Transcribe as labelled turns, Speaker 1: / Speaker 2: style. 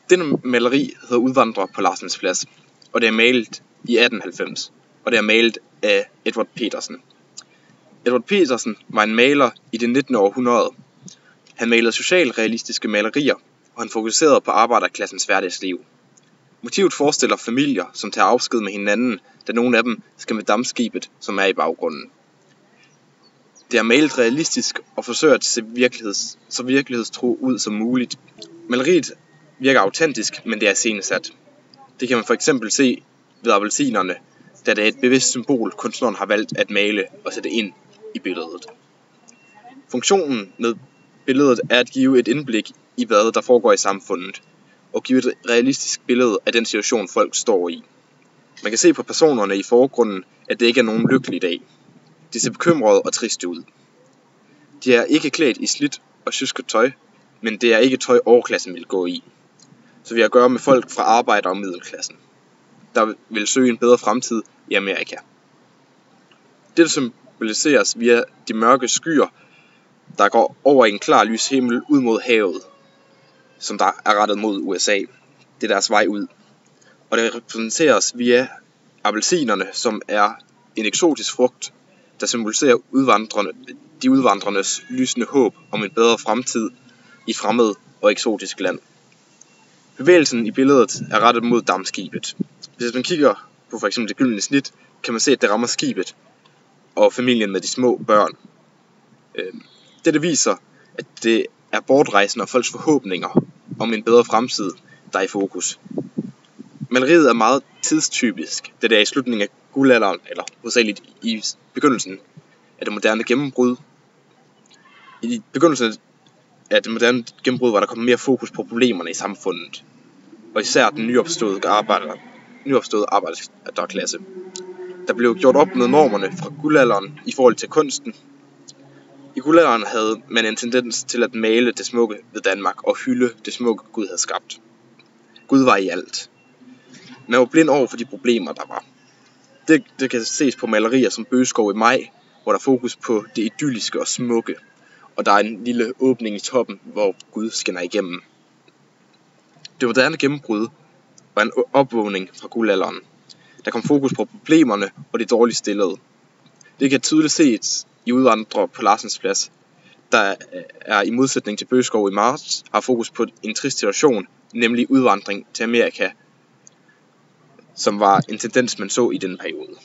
Speaker 1: Denne maleri hedder Udvandrer på Larsens Plads, og det er malet i 1890, og det er malet af Edvard Petersen. Edvard Petersen var en maler i det 19. århundrede. Han malede socialrealistiske malerier, og han fokuserede på arbejderklassens hverdagsliv. Motivet forestiller familier, som tager afsked med hinanden, da nogle af dem skal med dampskibet, som er i baggrunden. Det er malet realistisk og forsøger at se så virkelighedstro ud som muligt. Maleriet virker autentisk, men det er scenesat. Det kan man for eksempel se ved appelsinerne, da det er et bevidst symbol, kunstneren har valgt at male og sætte ind i billedet. Funktionen med billedet er at give et indblik i, hvad der foregår i samfundet, og give et realistisk billede af den situation, folk står i. Man kan se på personerne i forgrunden, at det ikke er nogen lykkelig dag. De ser bekymrede og triste ud. De er ikke klædt i slidt og sjusket tøj, men det er ikke tøj overklassen vil gå i. Så vi har at gøre med folk fra arbejder- og middelklassen, der vil søge en bedre fremtid i Amerika. Dette symboliseres via de mørke skyer, der går over en klar lys himmel ud mod havet, som der er rettet mod USA. Det er deres vej ud. Og det repræsenteres via appelsinerne, som er en eksotisk frugt, der symboliserer de udvandrernes lysende håb om en bedre fremtid i fremmed og eksotisk land. Bevægelsen i billedet er rettet mod dampskibet. Hvis man kigger på f.eks. det gyldne snit, kan man se, at det rammer skibet og familien med de små børn. Dette viser, at det er bortrejsende og folks forhåbninger om en bedre fremtid, der er i fokus. Maleriet er meget tidstypisk, da det er i slutningen af guldalderen, eller hovedsageligt i begyndelsen af det moderne gennembrud. I begyndelsen af det moderne gennembrud var der kommet mere fokus på problemerne i samfundet, og især den nyopståede arbejderklasse. Der blev gjort op med normerne fra guldalderen i forhold til kunsten. I guldalderen havde man en tendens til at male det smukke ved Danmark og hylde det smukke Gud havde skabt. Gud var i alt. Man var blind over for de problemer, der var. Det kan ses på malerier som Bøgeskov i maj, hvor der er fokus på det idylliske og smukke, og der er en lille åbning i toppen, hvor Gud skinner igennem. Det moderne gennembrud var en opvågning fra guldalderen. Der kom fokus på problemerne og det dårligt stillede. Det kan tydeligt ses i Udvandrer på Larsens Plads, der er i modsætning til Bøgeskov i marts, har fokus på en trist situation, nemlig udvandring til Amerika, som var en tendens, man så i denne periode.